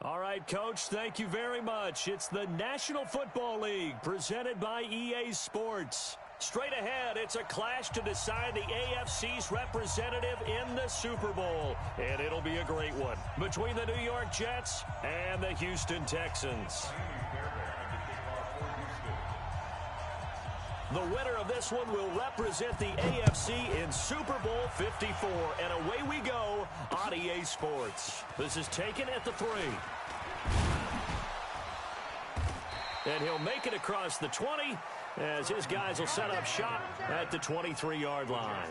All right, Coach, thank you very much. It's the National Football League presented by EA Sports. Straight ahead, it's a clash to decide the AFC's representative in the Super Bowl. And it'll be a great one between the New York Jets and the Houston Texans. The winner of this one will represent the AFC in Super Bowl 54. And away we go on EA Sports. This is taken at the 3. And he'll make it across the 20 as his guys will set up shop at the 23-yard line.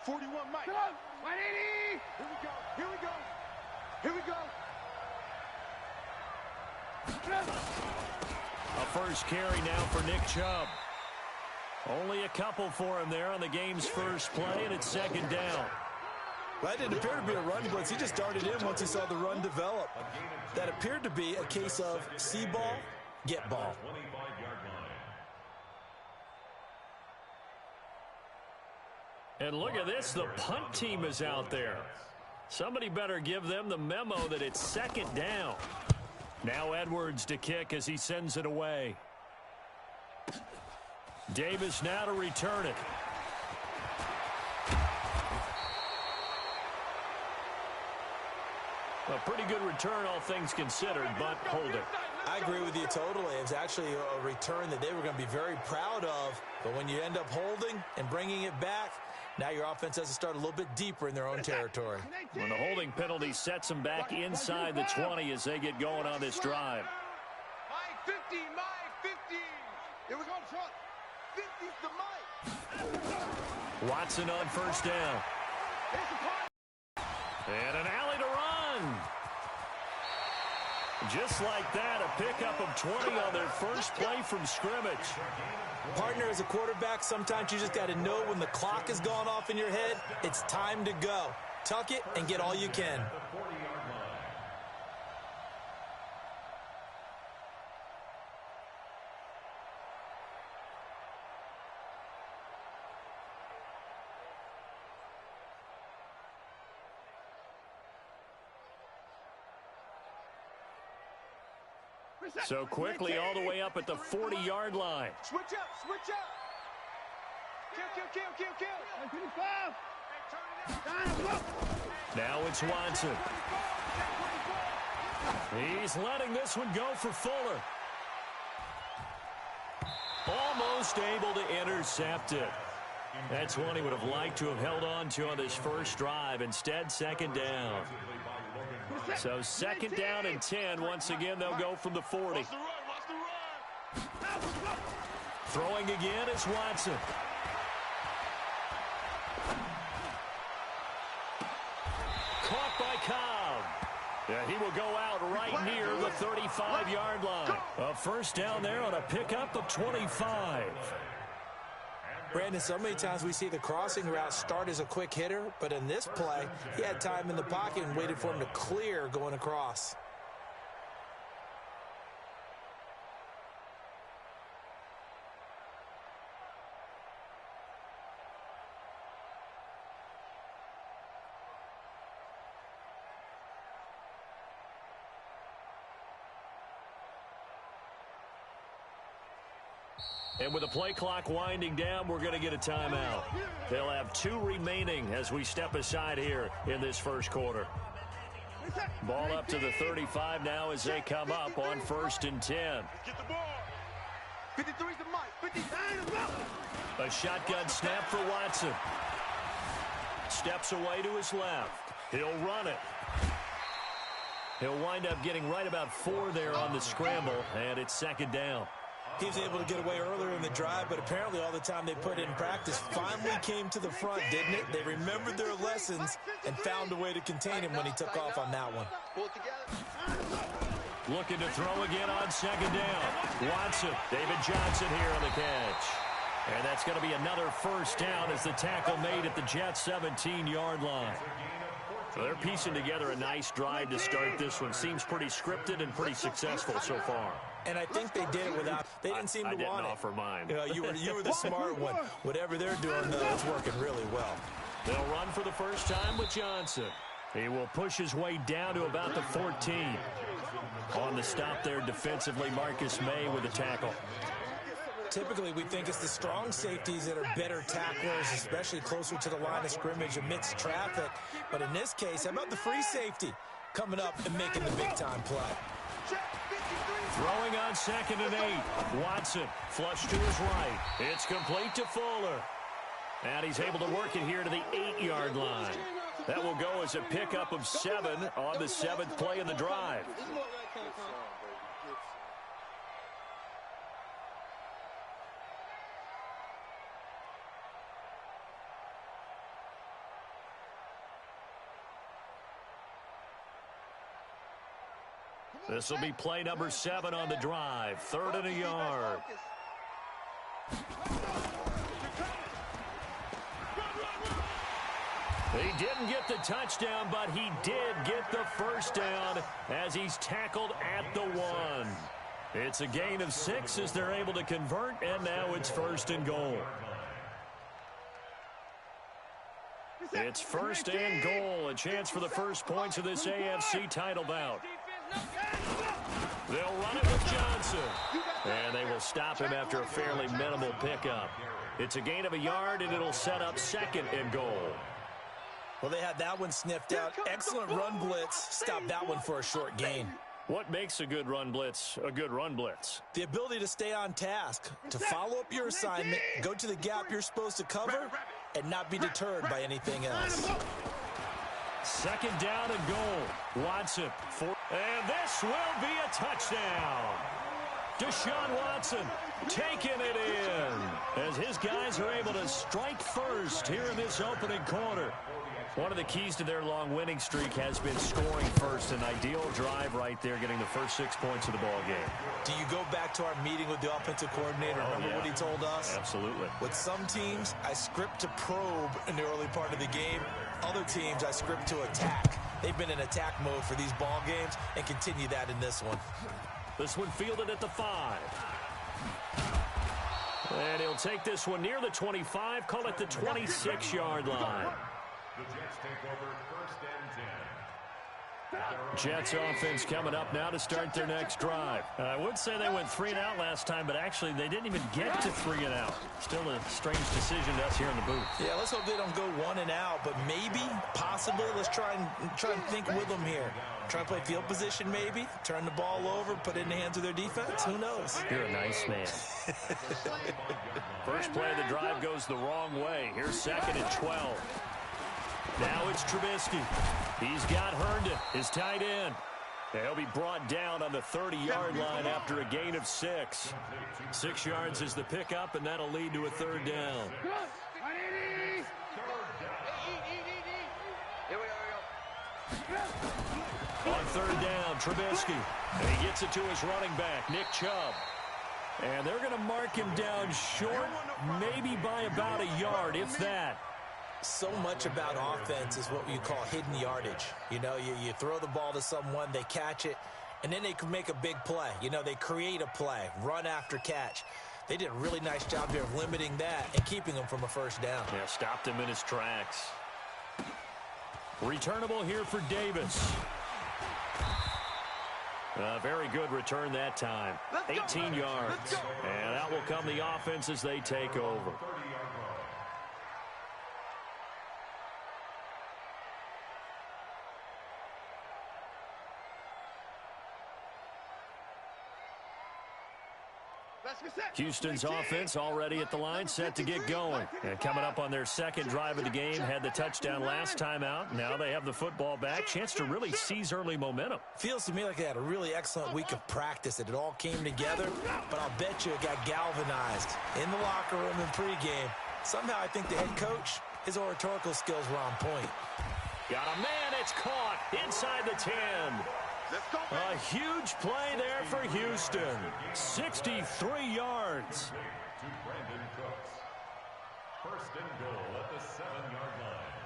41, Mike. 180. Here we go. Here we go. Here we go. A first carry now for Nick Chubb. Only a couple for him there on the game's first play, and it's second down. That didn't appear to be a run blitz. He just darted in once he saw the run develop. That appeared to be a case of see ball, get ball. And look at this, the punt team is out there. Somebody better give them the memo that it's second down. Now Edwards to kick as he sends it away. Davis now to return it. A pretty good return, all things considered, but hold it. I agree with you totally. It was actually a return that they were going to be very proud of. But when you end up holding and bringing it back, now your offense has to start a little bit deeper in their own territory. When the holding penalty sets them back inside the 20 as they get going on this drive. Mike 50, Mike 50. Here we go, front. 50's the Mike. Watson on first down. And an alley to run. Just like that, a pickup of 20 on their first play from scrimmage. Partner, as a quarterback, sometimes you just got to know when the clock has gone off in your head, it's time to go. Tuck it and get all you can. So quickly all the way up at the 40-yard line. Switch up, switch up. Kill. 25. Now it's Watson. He's letting this one go for Fuller. Almost able to intercept it. That's one he would have liked to have held on to on this first drive. Instead, second down. So second down and 10. Once again, they'll go from the 40. Throwing again is Watson. Caught by Cobb. Yeah, he will go out right near the 35-yard line. A first down there on a pickup of 25. Brandon, so many times we see the crossing route start as a quick hitter, but in this play, he had time in the pocket and waited for him to clear going across. And with the play clock winding down, we're going to get a timeout. They'll have 2 remaining as we step aside here in this first quarter. Ball up to the 35 now as they come up on first and 10. Get the ball. 53's the Mike. 50. A shotgun snap for Watson. Steps away to his left. He'll run it. He'll wind up getting right about 4 there on the scramble, and it's second down. He was able to get away earlier in the drive, but apparently all the time they put in practice finally came to the front, didn't it? They remembered their lessons and found a way to contain him when he took off on that one. Looking to throw again on second down. Watson, David Johnson here on the catch. And that's going to be another first down as the tackle made at the Jets' 17-yard line. Well, they're piecing together a nice drive to start this one. Seems pretty scripted and pretty successful so far. And I think they did it without, they didn't seem to want it. I didn't offer mine. You were the smart one. Whatever they're doing, though, it's working really well. They'll run for the first time with Johnson. He will push his way down to about the 14. On the stop there defensively, Marcus May with a tackle. Typically, we think it's the strong safeties that are better tacklers, especially closer to the line of scrimmage amidst traffic. But in this case, how about the free safety coming up and making the big-time play? Throwing on 2nd and 8. Watson flush to his right. It's complete to Fuller. And he's able to work it here to the 8-yard line. That will go as a pickup of 7 on the 7th play of the drive. This will be play number 7 on the drive. 3rd and a yard. He didn't get the touchdown, but he did get the first down as he's tackled at the 1. It's a gain of 6 as they're able to convert, and now it's 1st and goal. It's 1st and goal, a chance for the first points of this AFC title bout. They'll run it with Johnson, and they will stop him after a fairly minimal pickup. It's a gain of a yard, and it'll set up 2nd and goal. Well, they had that one sniffed out. Excellent run blitz. Stop that one for a short gain. What makes a good run blitz a good run blitz? The ability to stay on task, to follow up your assignment, go to the gap you're supposed to cover, and not be deterred by anything else. 2nd down and goal. Watson. And this will be a touchdown. Deshaun Watson taking it in as his guys are able to strike first here in this opening quarter. One of the keys to their long winning streak has been scoring first. An ideal drive right there, getting the first 6 points of the ball game. Do you go back to our meeting with the offensive coordinator? Remember what he told us? Absolutely. With some teams, I script to probe in the early part of the game. Other teams, I script to attack. They've been in attack mode for these ball games and continue that in this one. This one fielded at the 5. And he'll take this one near the 25, call it the 26-yard line. The Jets take over 1st and 10. Jets offense coming up now to start their next drive. I would say they went 3 and out last time, but actually they didn't even get to 3 and out. Still a strange decision to us here in the booth. Yeah, let's hope they don't go 1 and out, but maybe, possibly, let's try and think with them here. Try and play field position maybe, turn the ball over, put it in the hands of their defense. Who knows? You're a nice man. First play of the drive goes the wrong way. Here's 2nd and 12. Now it's Trubisky. He's got Herndon, his tight end. He'll be brought down on the 30-yard line after a gain of 6. 6 yards is the pickup, and that'll lead to a 3rd down. On 3rd down, Trubisky. And he gets it to his running back, Nick Chubb. And they're going to mark him down short, maybe by about a yard, if that. So much about offense is what you call hidden yardage. You know, you throw the ball to someone, they catch it, and then they can make a big play. You know, they create a play, run after catch. They did a really nice job there of limiting that and keeping him from a 1st down. Yeah, stopped him in his tracks. Returnable here for Davis. Very good return that time. 18 yards. And out will come the offense as they take over. Houston's offense already at the line, set to get going. And coming up on their 2nd drive of the game, had the touchdown last time out. Now they have the football back. Chance to really seize early momentum. Feels to me like they had a really excellent week of practice. It all came together, but I'll bet you it got galvanized in the locker room in pregame. Somehow I think the head coach, his oratorical skills were on point. Got a man, it's caught inside the 10. A huge play there for Houston. 63 yards. To Brandon Cooks. 1st and goal at the 7-yard line.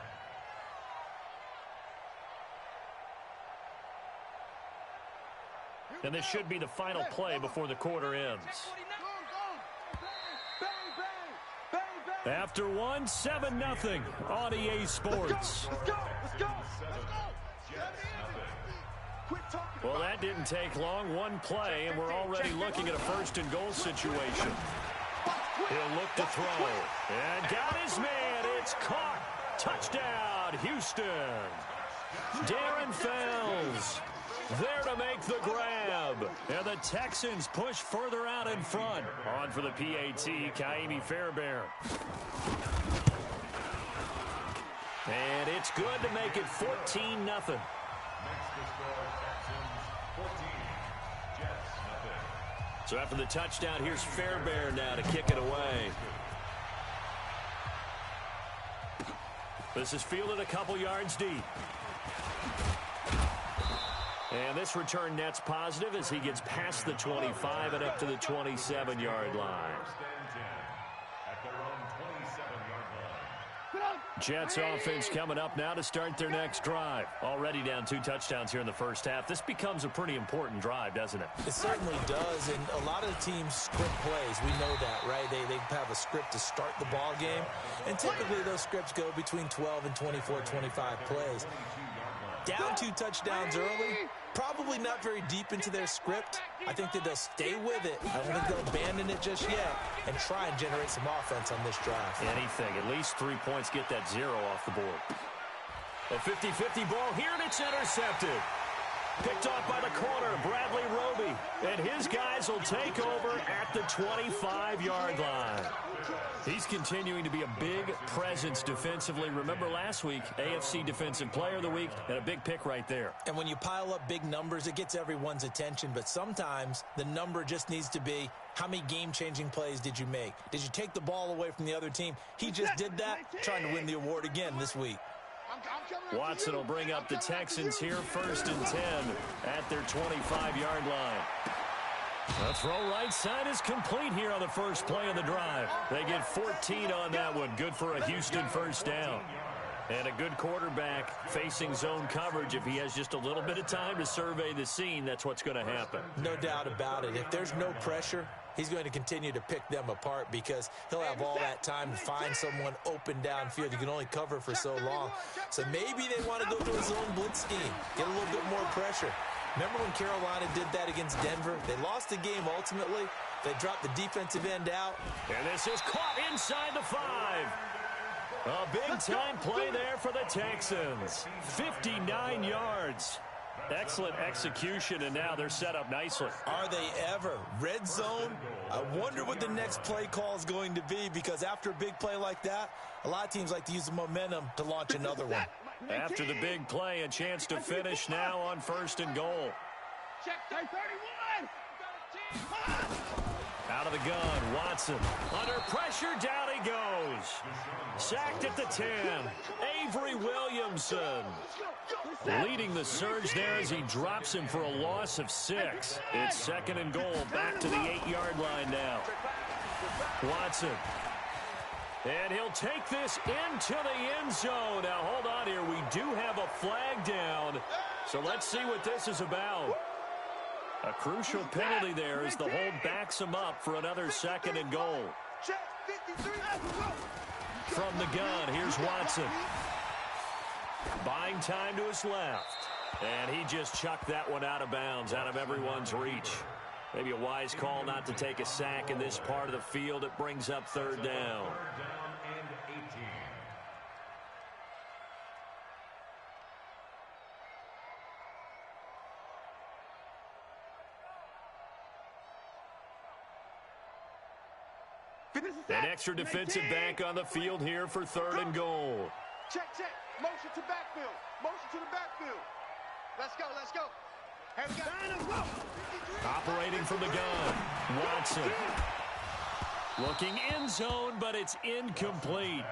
And this should be the final play before the quarter ends. After one, 7-0 on EA Sports. Well, that didn't take long. One play, and we're already looking at a first-and-goal situation. He'll look to throw. And got his man. It's caught. Touchdown, Houston. Darren Fells there to make the grab. And the Texans push further out in front. On for the PAT, Ka'imi Fairbairn. And it's good to make it 14-0. So after the touchdown, here's Fairbairn now to kick it away. This is fielded a couple yards deep. And this return net's positive as he gets past the 25 and up to the 27-yard line. Jets offense coming up now to start their next drive. Already down 2 touchdowns here in the first half. This becomes a pretty important drive, doesn't it? It certainly does, and a lot of the teams script plays. We know that, right? They have a script to start the ball game, and typically those scripts go between 12 and 24, 25 plays. Down 2 touchdowns early, probably not very deep into their script. I think that they'll stay with it. I don't think they'll abandon it just yet and try and generate some offense on this drive. Anything. At least 3 points get that 0 off the board. A 50-50 ball here, and it's intercepted. Picked off by the corner, Bradley Roby. And his guys will take over at the 25-yard line. He's continuing to be a big presence defensively. Remember last week, AFC Defensive Player of the Week, and a big pick right there. And when you pile up big numbers, it gets everyone's attention. But sometimes the number just needs to be, how many game-changing plays did you make? Did you take the ball away from the other team? He just did that, trying to win the award again this week. Watson will bring up the Texans here, 1st and 10 at their 25-yard line. The throw right side is complete here on the first play of the drive. They get 14 on that one. Good for a Houston first down. And a good quarterback facing zone coverage. If he has just a little bit of time to survey the scene, that's what's going to happen. No doubt about it. If there's no pressure, he's going to continue to pick them apart because he'll have all that time to find someone open downfield. You can only cover for so long. So maybe they want to go to a zone blitz scheme, get a little bit more pressure. Remember when Carolina did that against Denver? They lost the game ultimately. They dropped the defensive end out. And this is caught inside the 5. A big-time play there for the Texans. 59 yards. Excellent execution, and now they're set up nicely. Are they ever? Red zone? I wonder what the next play call is going to be, because after a big play like that, a lot of teams like to use the momentum to launch another one. After the big play, a chance to finish now on 1st and goal. Check 31. Out of the gun, Watson. Under pressure, down he goes. Sacked at the 10. Avery Williamson leading the surge there as he drops him for a loss of 6. It's 2nd and goal, back to the 8-yard line now. Watson. And he'll take this into the end zone. Now, hold on here. We do have a flag down. So let's see what this is about. A crucial penalty there as the hold backs him up for another 2nd and goal. From the gun, here's Watson. Buying time to his left. And he just chucked that one out of bounds, out of everyone's reach. Maybe a wise call not to take a sack in this part of the field. It brings up 3rd down. An extra defensive back on the field here for 3rd and goal. Check. Motion to backfield. Motion to the backfield. Let's go. Operating from the gun, Watson. Looking end zone, but it's incomplete.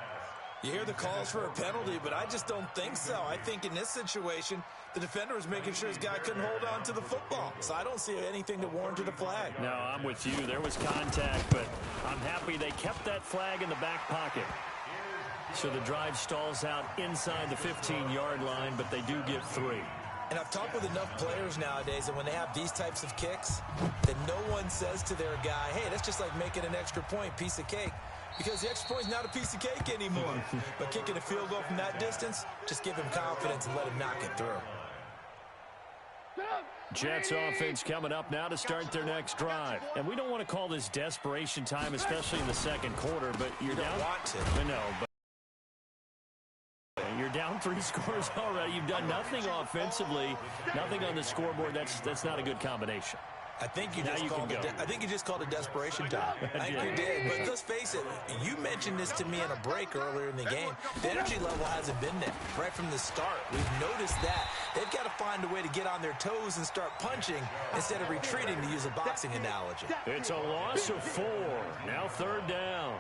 You hear the calls for a penalty, but I just don't think so. I think in this situation, the defender was making sure his guy couldn't hold on to the football. So I don't see anything to warrant a flag. No, I'm with you. There was contact, but I'm happy they kept that flag in the back pocket. So the drive stalls out inside the 15-yard line, but they do get 3. And I've talked with enough players nowadays, and when they have these types of kicks, that no one says to their guy, hey, that's just like making an extra point, piece of cake. Because the extra point is not a piece of cake anymore. But kicking a field goal from that distance, just give him confidence and let him knock it through. Jets offense coming up now to start their next drive. And we don't want to call this desperation time, especially in the second quarter, but you're down. You don't want to. I know, but you're down 3 scores already. You've done nothing offensively, nothing on the scoreboard. That's not a good combination. I think you just called it desperation time. I think you did. But let's face it, you mentioned this to me in a break earlier in the game. The energy level hasn't been there right from the start. We've noticed that. They've got to find a way to get on their toes and start punching instead of retreating, to use a boxing analogy. It's a loss of 4. Now 3rd down.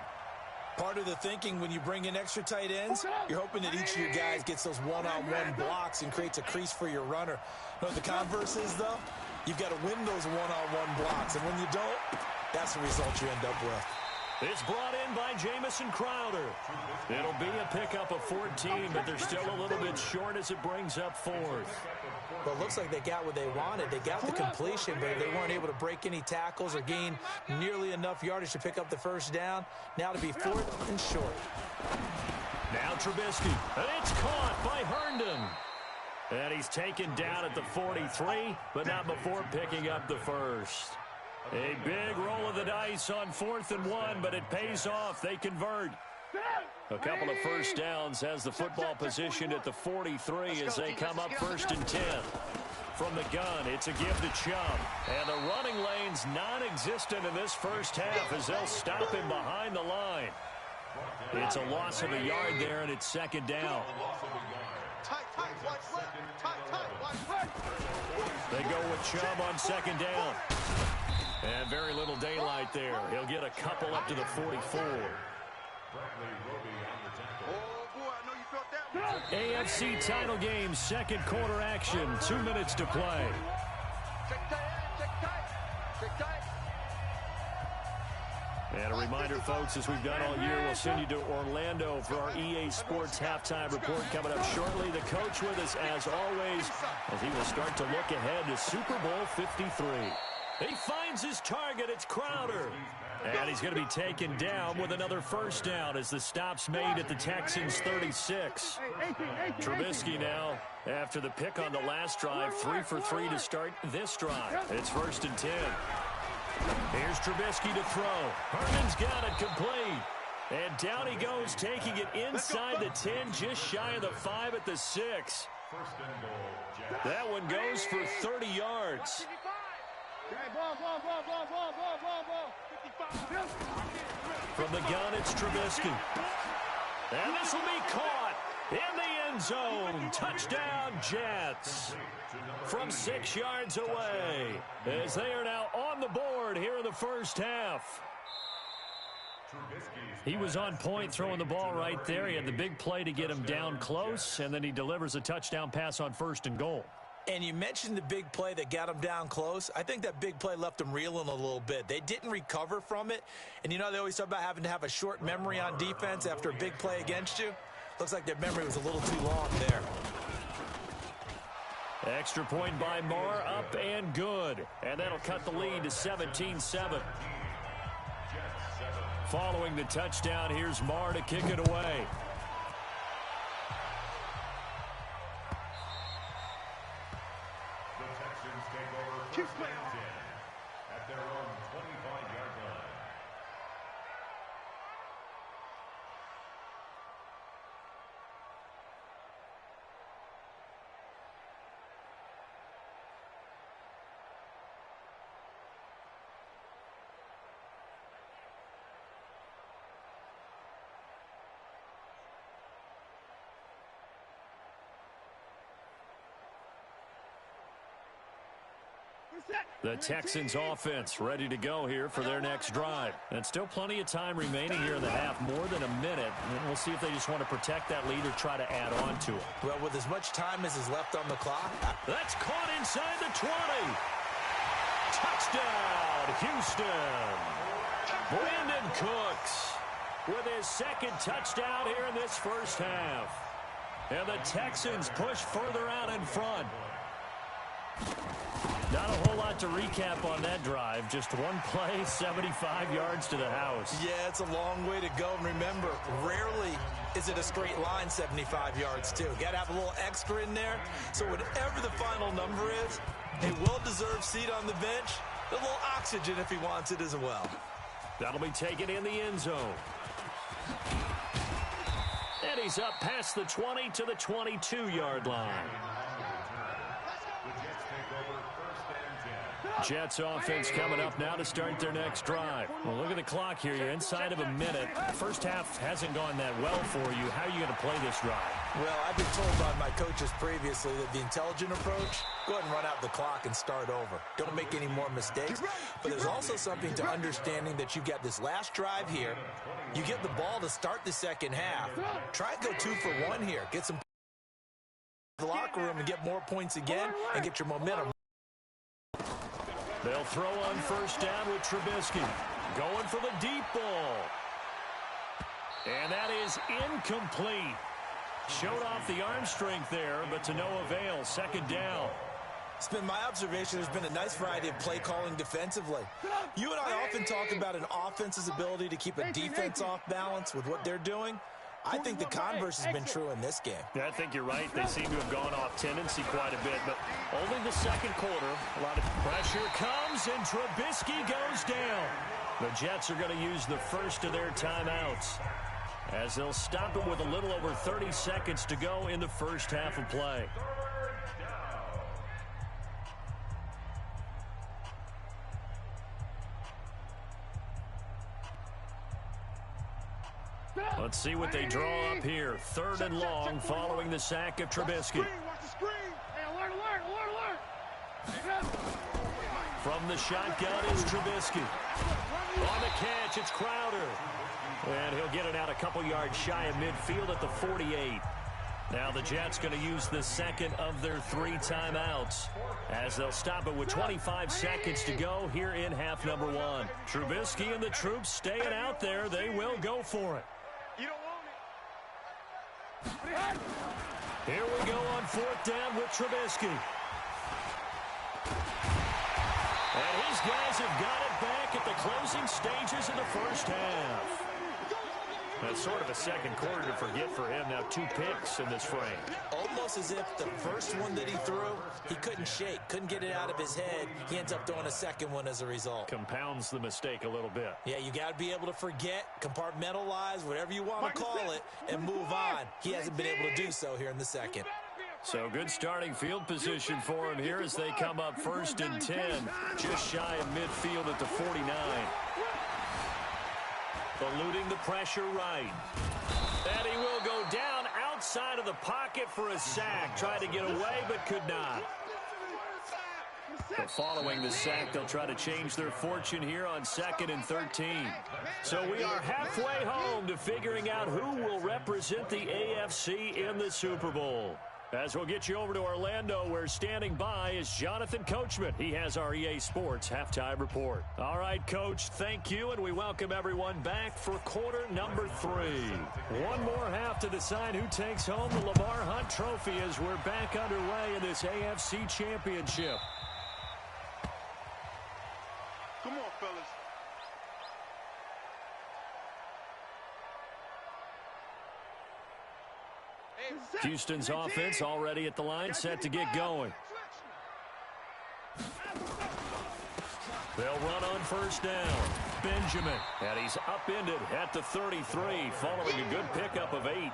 Part of the thinking when you bring in extra tight ends, you're hoping that each of your guys gets those one-on-one blocks and creates a crease for your runner. You know what the converse is, though? You've got to win those one-on-one blocks, and when you don't, that's the result you end up with. It's brought in by Jamison Crowder. It'll be a pickup of 14, but they're still a little bit short as it brings up 4th. Well, it looks like they got what they wanted. They got the completion, but they weren't able to break any tackles or gain nearly enough yardage to pick up the first down. Now to be 4th and short. Now Trubisky, and it's caught by Herndon. And he's taken down at the 43, but not before picking up the first. A big roll of the dice on 4th and 1, but it pays off. They convert. A couple of first downs has the football positioned at the 43 as they come up 1st and 10. From the gun, it's a give to Chubb. And the running lane's non-existent in this first half as they'll stop him behind the line. It's a loss of a yard there, and it's 2nd down. They go with Chubb on 2nd down. And very little daylight there. He'll get a couple up to the 44. AFC title game, 2nd quarter action. 2 minutes to play. And a reminder, folks, as we've done all year, we'll send you to Orlando for our EA Sports halftime report coming up shortly. The coach with us, as always, as he will start to look ahead to Super Bowl 53. He finds his target. It's Crowder. And he's going to be taken down with another first down as the stop's made at the Texans' 36. Trubisky now, after the pick on the last drive, 3 for 3 to start this drive. It's 1st and 10. Here's Trubisky to throw. Herman's got it complete. And down he goes, taking it inside the 10, just shy of the 5 at the 6. That one goes for 30 yards. From the gun, it's Trubisky. And this will be caught in the end zone. Touchdown, Jets. From 6 yards away, as they are now on the board here in the first half. He was on point throwing the ball right there. He had the big play to get him down close, and then he delivers a touchdown pass on 1st and goal. And you mentioned the big play that got him down close. I think that big play left them reeling a little bit. They didn't recover from it. And, you know, they always talk about having to have a short memory on defense after a big play against you. Looks like their memory was a little too long there. Extra point by Marr, up and good. And that'll cut the lead to 17-7. Following the touchdown, here's Marr to kick it away. At their own 25-yard line. The Texans offense ready to go here for their next drive. And still plenty of time remaining here in the half, more than a minute. And we'll see if they just want to protect that lead or try to add on to it. Well, with as much time as is left on the clock. That's caught inside the 20. Touchdown, Houston. Brandon Cooks with his 2nd touchdown here in this first half. And the Texans push further out in front. Not a whole lot to recap on that drive. Just one play, 75 yards to the house. Yeah, it's a long way to go. And remember, rarely is it a straight line 75 yards, too. Got to have a little extra in there. So whatever the final number is, a well-deserved seat on the bench, a little oxygen if he wants it as well. That'll be taken in the end zone. And he's up past the 20 to the 22-yard line. Jets offense coming up now to start their next drive. Well, look at the clock here. You're inside of a minute. First half hasn't gone that well for you. How are you going to play this drive? Well, I've been told by my coaches previously that the intelligent approach, go ahead and run out the clock and start over. Don't make any more mistakes. But there's also something to understanding that you've got this last drive here. You get the ball to start the second half. Try and go 2 for 1 here. Get some the locker room and get more points again and get your momentum. They'll throw on first down with Trubisky. Going for the deep ball. And that is incomplete. Showed off the arm strength there, but to no avail. Second down. It's been my observation there's been a nice variety of play calling defensively. You and I often talk about an offense's ability to keep a defense off balance with what they're doing. I think the converse has been true in this game. Yeah, I think you're right. They seem to have gone off tendency quite a bit, but only the second quarter. A lot of pressure comes, and Trubisky goes down. The Jets are going to use the first of their timeouts as they'll stop it with a little over 30 seconds to go in the first half of play. Let's see what they draw up here. 3rd and long following the sack of Trubisky. From the shotgun is Trubisky. On the catch, it's Crowder. And he'll get it out a couple yards shy of midfield at the 48. Now the Jets going to use the second of their 3 timeouts as they'll stop it with 25 seconds to go here in half number 1. Trubisky and the troops staying out there. They will go for it. You don't want it. Here we go on 4th down with Trubisky. And his guys have got it back at the closing stages of the first half. That's sort of a second quarter to forget for him. Now 2 picks in this frame. Almost as if the first one that he threw, he couldn't shake, couldn't get it out of his head. He ends up throwing a second one as a result. Compounds the mistake a little bit. Yeah, you got to be able to forget, compartmentalize, whatever you want to call it, and move on. He hasn't been able to do so here in the second. So good starting field position for him here as they come up 1st and 10, just shy of midfield at the 49. Eluding the pressure right. And he will go down outside of the pocket for a sack. Tried to get away but could not. But following the sack, they'll try to change their fortune here on 2nd and 13. So we are halfway home to figuring out who will represent the AFC in the Super Bowl. As we'll get you over to Orlando, where standing by is Jonathan Coachman. He has our EA Sports Halftime Report. All right, Coach, thank you, and we welcome everyone back for quarter number 3. One more half to decide who takes home the Lamar Hunt Trophy as we're back underway in this AFC Championship. Come on, fellas. Houston's offense already at the line, set to get going. They'll run on first down. Benjamin, and he's upended at the 33, following a good pickup of 8.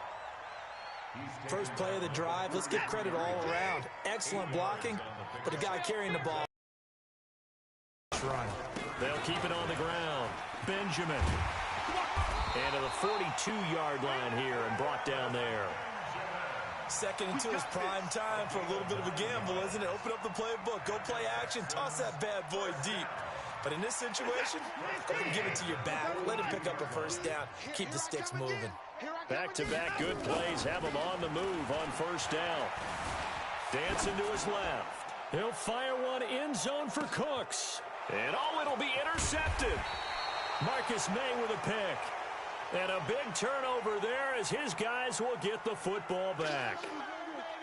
First play of the drive, let's give credit all around. Excellent blocking, but a guy carrying the ball. Run. They'll keep it on the ground. Benjamin. And to the 42-yard line here and brought down there. 2nd and 2 is prime time for a little bit of a gamble, isn't it? Open up the playbook, go play action, toss that bad boy deep. But in this situation, go ahead and give it to your back. Let him pick up a first down. Keep the sticks moving. Back-to-back good plays have him on the move on first down. Dancing to his left. He'll fire one end zone for Cooks. And it'll be intercepted. Marcus May with a pick. And a big turnover there as his guys will get the football back.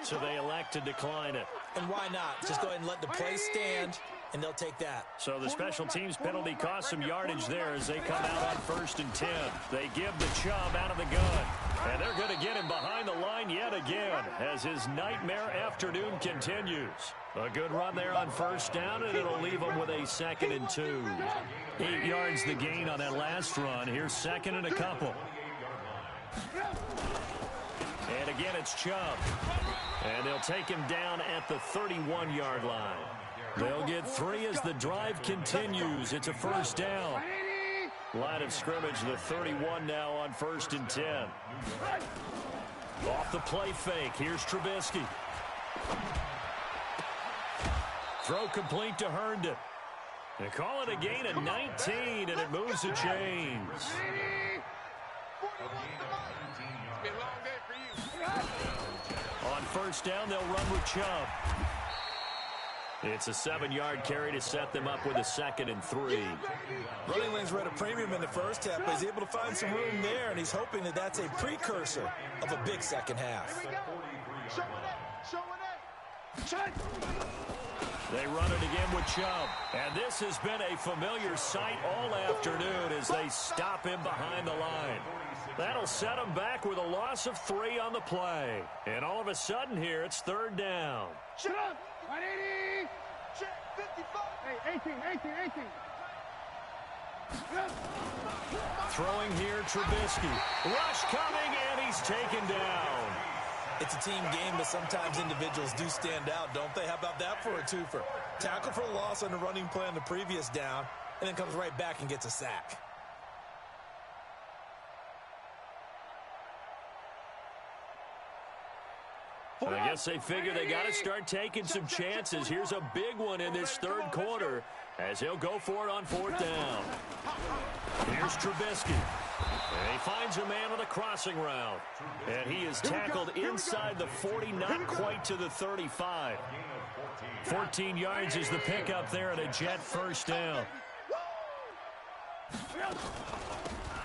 So they elect to decline it. And why not? Just go ahead and let the play stand, and they'll take that. So the special teams penalty cost some yardage there as they come out on 1st and 10. They give the Chubb out of the gun. And they're going to get him behind the line yet again as his nightmare afternoon continues. A good run there on 1st down, and it'll leave him with a 2nd and 2. 8 yards the gain on that last run. Here's 2nd and a couple. And again, it's Chubb. And they'll take him down at the 31-yard line. They'll get 3 as the drive continues. It's a 1st down. Line of scrimmage, the 31 now on 1st and 10. Off the play fake. Here's Trubisky. Throw complete to Herndon. They call it a gain of 19, and it moves the chains. On 1st down, they'll run with Chubb. It's a 7-yard carry to set them up with a 2nd and 3. Running lanes were at a premium in the first half, but he's able to find some room there, and he's hoping that that's a precursor of a big second half. They run it again with Chubb. And this has been a familiar sight all afternoon as they stop him behind the line. That'll set him back with a loss of 3 on the play. And all of a sudden here, it's 3rd down. Shut up! 180! Check 55! Hey, 18. Throwing here, Trubisky. Rush coming, and he's taken down. It's a team game, but sometimes individuals do stand out, don't they? How about that for a twofer? Tackle for a loss on the running play on the previous down, and then comes right back and gets a sack. I guess they figure they got to start taking some chances. Here's a big one in this 3rd quarter as he'll go for it on 4th down. Here's Trubisky. And he finds a man on the crossing route. And he is tackled inside the 40, not quite to the 35. 14 yards is the pickup there at a Jet 1st down.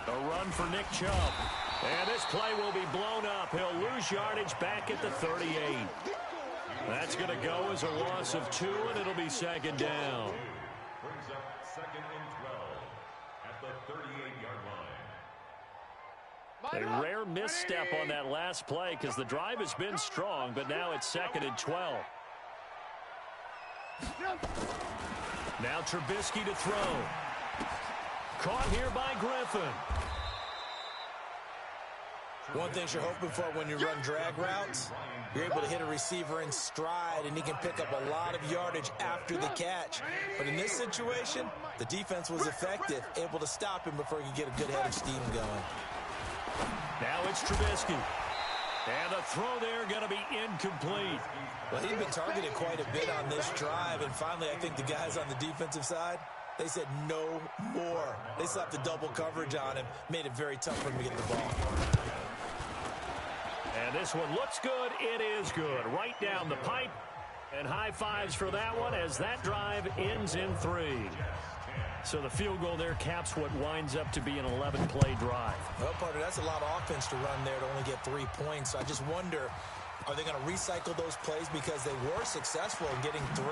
A run for Nick Chubb. And this play will be blown up. He'll lose yardage back at the 38. That's going to go as a loss of 2, and it'll be 2nd down. Brings up 2nd and 12 at the 38-yard line. A rare misstep on that last play because the drive has been strong, but now it's 2nd and 12. Now Trubisky to throw. Caught here by Griffin. One thing you're hoping for when you run drag routes, you're able to hit a receiver in stride, and he can pick up a lot of yardage after the catch. But in this situation, the defense was effective, able to stop him before he could get a good head of steam going. Now it's Trubisky. And the throw there going to be incomplete. Well, he'd been targeted quite a bit on this drive, and finally I think the guys on the defensive side, they said no more. They slapped the double coverage on him, made it very tough for him to get the ball. And this one looks good. It is good. Right down the pipe. And high fives for that one as that drive ends in 3. So the field goal there caps what winds up to be an 11-play drive. Well, partner, that's a lot of offense to run there to only get 3 points. So I just wonder, are they going to recycle those plays because they were successful in getting 3?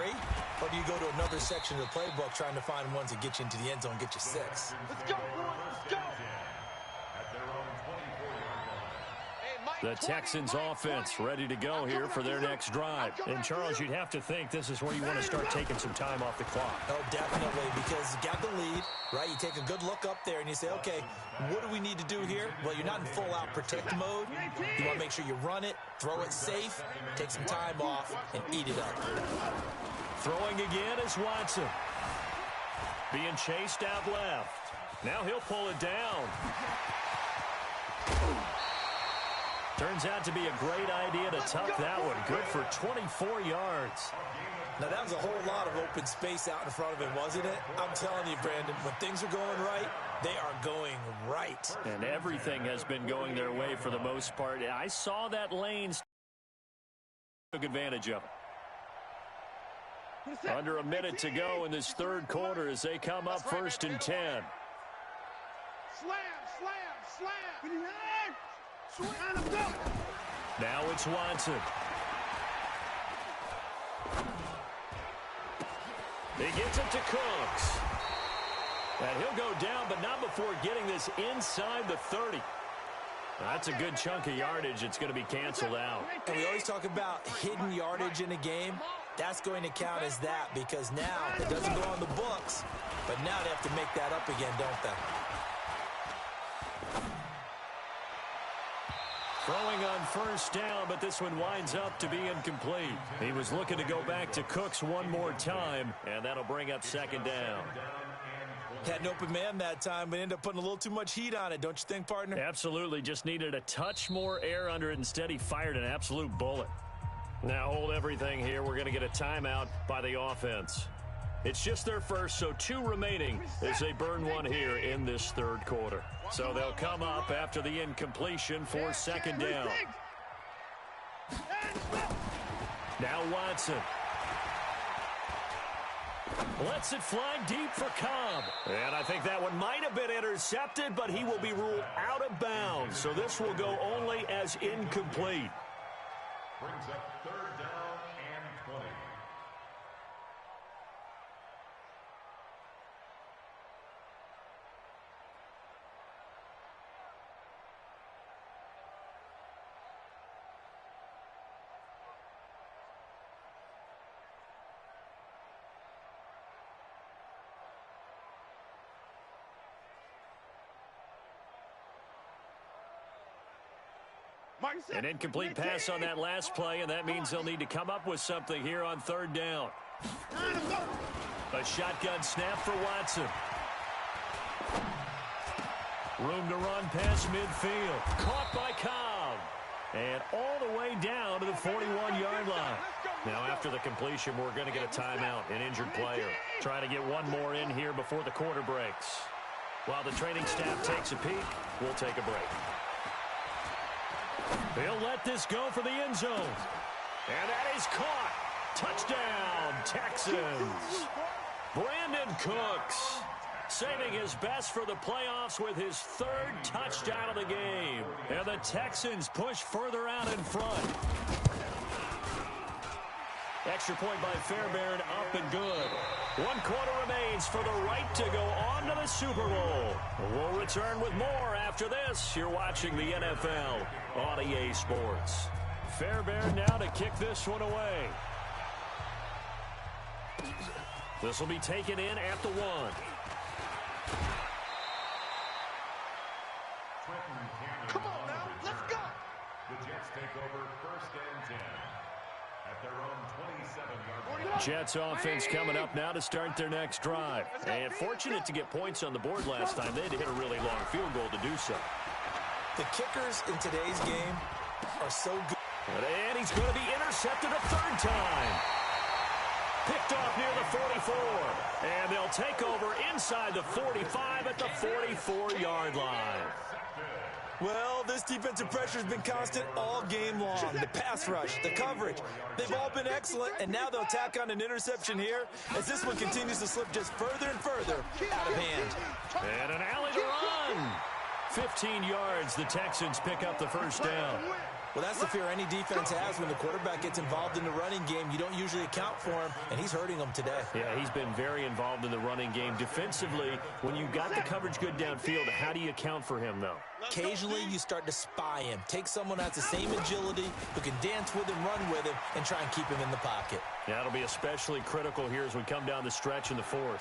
Or do you go to another section of the playbook trying to find ones that get you into the end zone and get you 6? Let's go, boys. Let's go. The Texans offense ready to go here for their next drive. And, Charles, you'd have to think this is where you want to start taking some time off the clock. Oh, definitely, because you got the lead, right? You take a good look up there and you say, okay, what do we need to do here? Well, you're not in full-out protect mode. You want to make sure you run it, throw it safe, take some time off, and eat it up. Throwing again is Watson. Being chased out left. Now he'll pull it down. Turns out to be a great idea to tuck that one. Good for 24 yards. Now, that was a whole lot of open space out in front of him, wasn't it? I'm telling you, Brandon, when things are going right, they are going right. And everything has been going their way for the most part. I saw that lane took advantage of it. Under a minute to go in this 3rd quarter as they come up 1st and 10. Slam, slam, slam. Now it's Watson. He gets it to Cooks. And he'll go down, but not before getting this inside the 30. That's a good chunk of yardage. It's going to be canceled out. And we always talk about hidden yardage in a game. That's going to count as that because now it doesn't go on the books, but now they have to make that up again, don't they? Throwing on first down, but this one winds up to be incomplete. He was looking to go back to Cooks one more time, and that'll bring up second down. Had an open man that time, but ended up putting a little too much heat on it, don't you think, partner? Absolutely. Just needed a touch more air under it. Instead, he fired an absolute bullet. Now hold everything here. We're going to get a timeout by the offense. It's just their first, so 2 remaining as they burn one here in this third quarter. So they'll come up after the incompletion for second down. Now Watson. Lets it fly deep for Cobb. And I think that one might have been intercepted, but he will be ruled out of bounds. So this will go only as incomplete. Brings up third down and 20. An incomplete pass on that last play, and that means they'll need to come up with something here on third down. A shotgun snap for Watson. Room to run past midfield. Caught by Cobb. And all the way down to the 41-yard line. Now, after the completion, we're going to get a timeout, an injured player. Trying to get one more in here before the quarter breaks. While the training staff takes a peek, we'll take a break. He'll let this go for the end zone. And that is caught. Touchdown, Texans. Brandon Cooks saving his best for the playoffs with his 3rd touchdown of the game. And the Texans push further out in front. Extra point by Fairbairn, up and good. 1 quarter remains for the right to go on to the Super Bowl. We'll return with more after this. You're watching the NFL on EA Sports. Fairbairn now to kick this one away. This will be taken in at the 1. Come on now, let's go. The Jets take over first and 10 at their own 27-yard line. Jets offense coming up now to start their next drive. And fortunate to get points on the board last time. They had to hit a really long field goal to do so. The kickers in today's game are so good. And he's going to be intercepted a 3rd time. Picked off near the 44. And they'll take over inside the 45 at the 44-yard line. Well, this defensive pressure has been constant all game long. The pass rush, the coverage, they've all been excellent, and now they'll tack on an interception here as this one continues to slip just further and further out of hand. And an alley to run. 15 yards, the Texans pick up the first down. Well, that's the fear any defense has when the quarterback gets involved in the running game. You don't usually account for him, and he's hurting them today. Yeah, he's been very involved in the running game. Defensively, when you've got the coverage good downfield, how do you account for him, though? Occasionally, you start to spy him. Take someone who has the same agility, who can dance with him, run with him, and try and keep him in the pocket. Yeah, that'll be especially critical here as we come down the stretch in the 4th.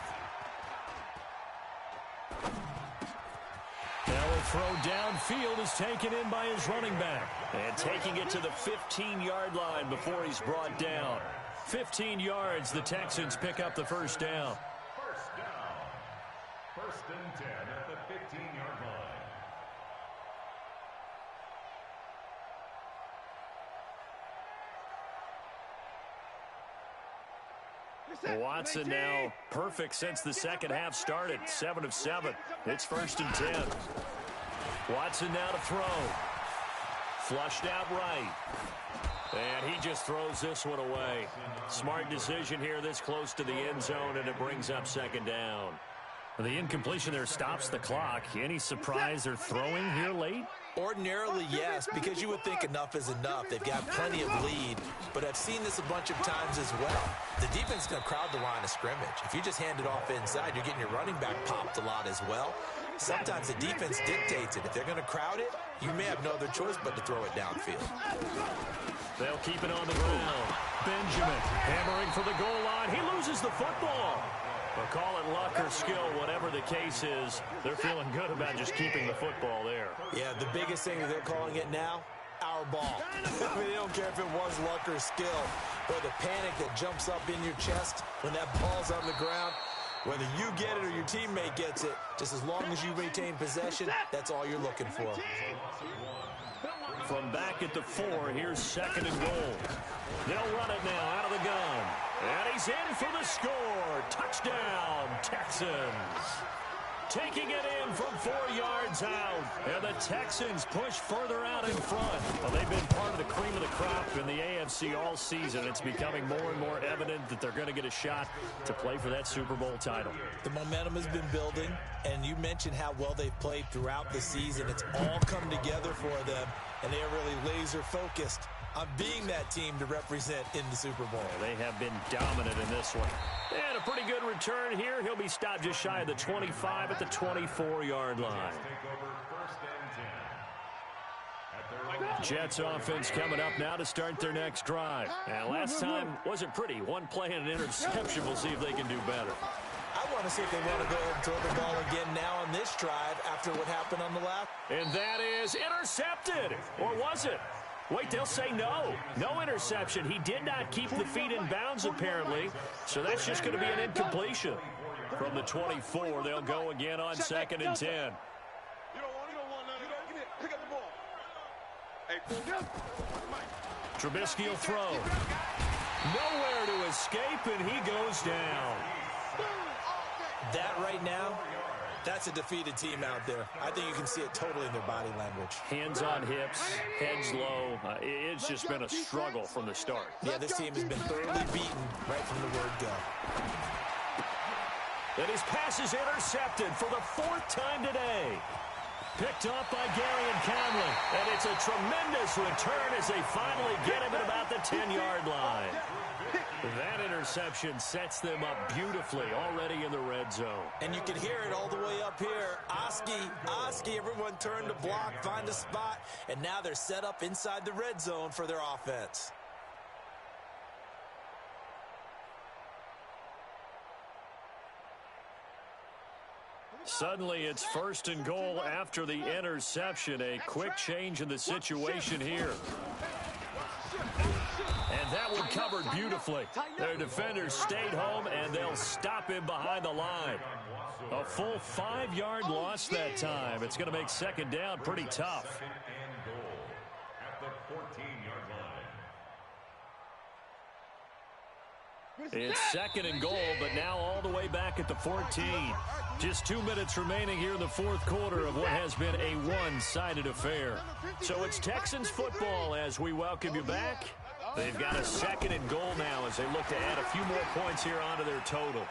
Now a throw downfield is taken in by his running back. And taking it to the 15-yard line before he's brought down. 15 yards, the Texans pick up the first down. First down. First and 10 at the 15-yard line. Watson now perfect since the second half started. 7 of 7. It's first and 10. Watson now to throw. Flushed out right. And he just throws this one away. Smart decision here this close to the end zone, and it brings up second down. The incompletion there stops the clock. Any surprise they're throwing here late? Ordinarily, yes, because you would think enough is enough. They've got plenty of lead, but I've seen this a bunch of times as well. The defense is going to crowd the line of scrimmage. If you just hand it off inside, you're getting your running back popped a lot as well. Sometimes the defense dictates it. If they're going to crowd it, you may have no other choice but to throw it downfield. They'll keep it on the ground. Benjamin hammering for the goal line. He loses the football. But call it luck or skill, whatever the case is, they're feeling good about just keeping the football there. Yeah, the biggest thing that they're calling it now, our ball. I mean, they don't care if it was luck or skill, but the panic that jumps up in your chest when that ball's on the ground, whether you get it or your teammate gets it, just as long as you retain possession, that's all you're looking for. From back at the 4, here's 2nd and goal. They'll run it now out of the gun. And he's in for the score. Touchdown, Texans. Taking it in from 4 yards out. And the Texans push further out in front. Well, they've been part of the cream of the crop in the AFC all season. It's becoming more and more evident that they're going to get a shot to play for that Super Bowl title. The momentum has been building, and you mentioned how well they've played throughout the season. It's all come together for them, and they are really laser-focused on being that team to represent in the Super Bowl. They have been dominant in this one. And a pretty good return here. He'll be stopped just shy of the 25 at the 24-yard line. Jets offense coming up now to start their next drive. And last time wasn't pretty. One play and an interception. We'll see if they can do better. I want to see if they want to go ahead and throw the ball again now on this drive after what happened on the last. And that is intercepted. Or was it? Wait, they'll say no. No interception. He did not keep the feet in bounds, apparently. So that's just going to be an incompletion. From the 24, they'll go again on 2nd and 10. You don't want none of that. Give me it. Pick up the ball. Hey, Trubisky will throw. Nowhere to escape, and he goes down. That right now, that's a defeated team out there. I think you can see it totally in their body language. Hands on hips, heads low. It's just been a struggle from the start. Yeah, this team has been thoroughly beaten right from the word go. And his pass is intercepted for the 4th time today. Picked off by Garyon Conley. And it's a tremendous return as they finally get him at about the 10-yard line. That interception sets them up beautifully already in the red zone. And you can hear it all the way up here. Oski, everyone turn to block, find a spot, and now they're set up inside the red zone for their offense. Suddenly it's 1st and goal after the interception. A quick change in the situation here. And that one covered beautifully. Their defenders stayed home, and they'll stop him behind the line. A full 5-yard loss that time. It's going to make 2nd down pretty tough. It's 2nd and goal, but now all the way back at the 14. Just 2 minutes remaining here in the 4th quarter of what has been a one-sided affair. So it's Texans football as we welcome you back. They've got a 2nd and goal now as they look to add a few more points here onto their total.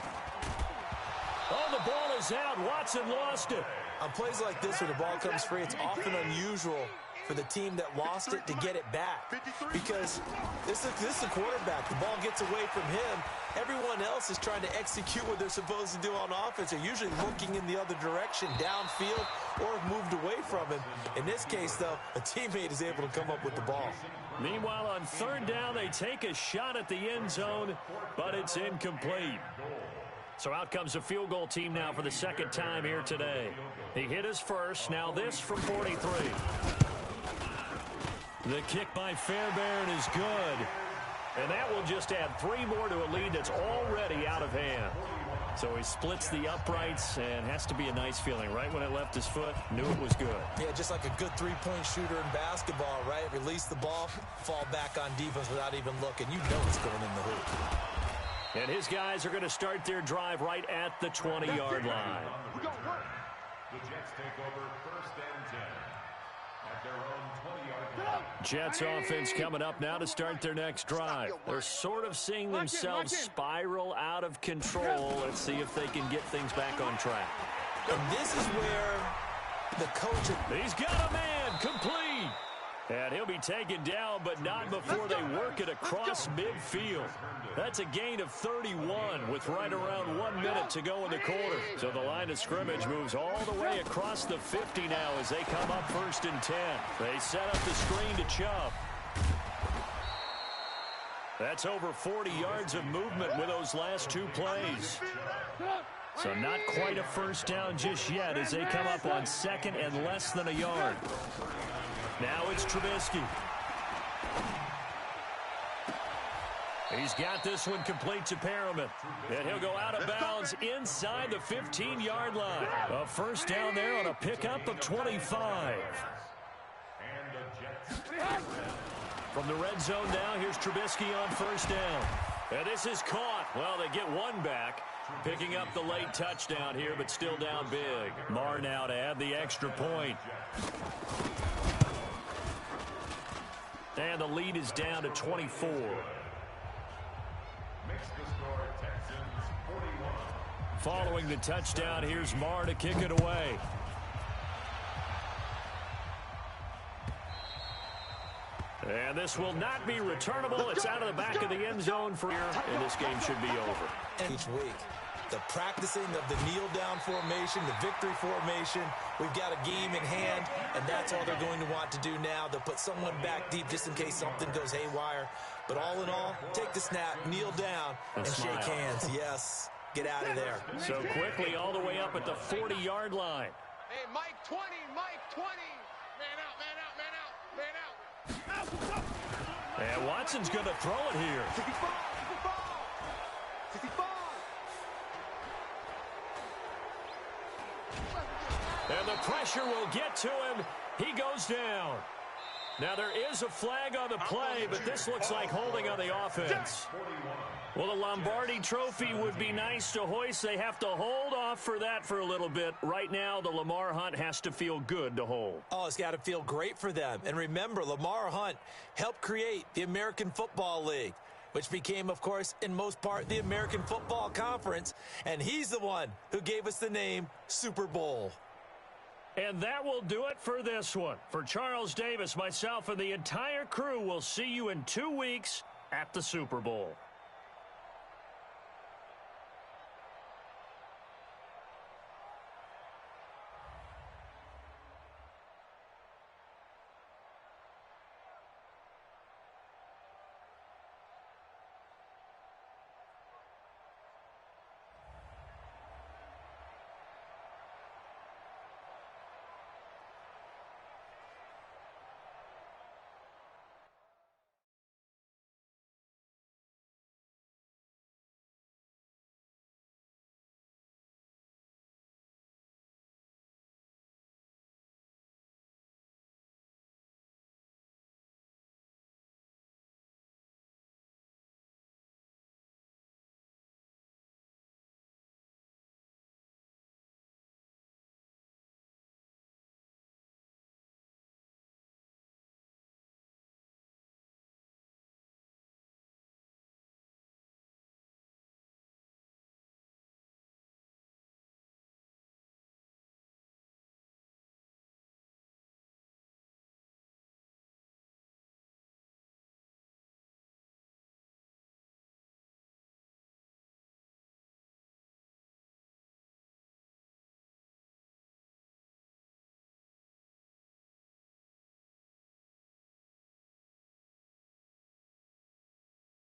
Oh, the ball is out. Watson lost it. On plays like this where the ball comes free, it's often unusual for the team that lost it to get it back. Because this is the quarterback. The ball gets away from him. Everyone else is trying to execute what they're supposed to do on offense. They're usually looking in the other direction, downfield, or have moved away from him. In this case, though, a teammate is able to come up with the ball. Meanwhile, on 3rd down, they take a shot at the end zone, but it's incomplete. So out comes the field goal team now for the 2nd time here today. He hit his first. Now this from 43. The kick by Fairbairn is good. And that will just add 3 more to a lead that's already out of hand. So he splits the uprights and has to be a nice feeling. Right when it left his foot, knew it was good. Yeah, just like a good 3-point shooter in basketball, right? Release the ball, fall back on defense without even looking. You know it's going in the hoop. And his guys are going to start their drive right at the 20-yard line. The Jets take over 1st and 10. at their own 20-yard line. Jets offense coming up now to start their next drive. They're sort of seeing themselves spiral out of control. Let's see if they can get things back on track. And this is where the coach... He's got a man complete. And he'll be taken down, but not before they work it across midfield. That's a gain of 31 with right around 1 minute to go in the quarter. So the line of scrimmage moves all the way across the 50 now as they come up 1st and 10. They set up the screen to Chubb. That's over 40 yards of movement with those last 2 plays. So not quite a first down just yet as they come up on 2nd and less than a yard. Now it's Trubisky. He's got this one complete to Perriman. And he'll go out of bounds inside the 15-yard line. A first down there on a pickup of 25. From the red zone now, here's Trubisky on first down. And this is caught. Well, they get one back. Picking up the late touchdown here, but still down big. Marr now to add the extra point. And the lead is down to 24. Makes the score Texans 41. Following the touchdown, here's Marr to kick it away. And this will not be returnable. It's out of the back of the end zone for here, and this game should be over. Each week, the practicing of the kneel-down formation, the victory formation, we've got a game in hand, and that's all they're going to want to do now. They'll put someone back deep just in case something goes haywire. But all in all, take the snap, kneel down, and shake hands. Yes, get out of there. So quickly all the way up at the 40-yard line. Hey, Mike 20, Mike 20. Man out, man out, man out, man out. And Watson's going to throw it here. 65, 65. And the pressure will get to him. He goes down. Now there is a flag on the play, but this looks like holding on the offense. Well, the Lombardi Trophy would be nice to hoist. They have to hold off for that for a little bit. Right now, the Lamar Hunt has to feel good to hold. Oh, it's got to feel great for them. And remember, Lamar Hunt helped create the American Football League, which became, of course, in most part, the American Football Conference. And he's the one who gave us the name Super Bowl. And that will do it for this one. For Charles Davis, myself, and the entire crew, we'll see you in 2 weeks at the Super Bowl.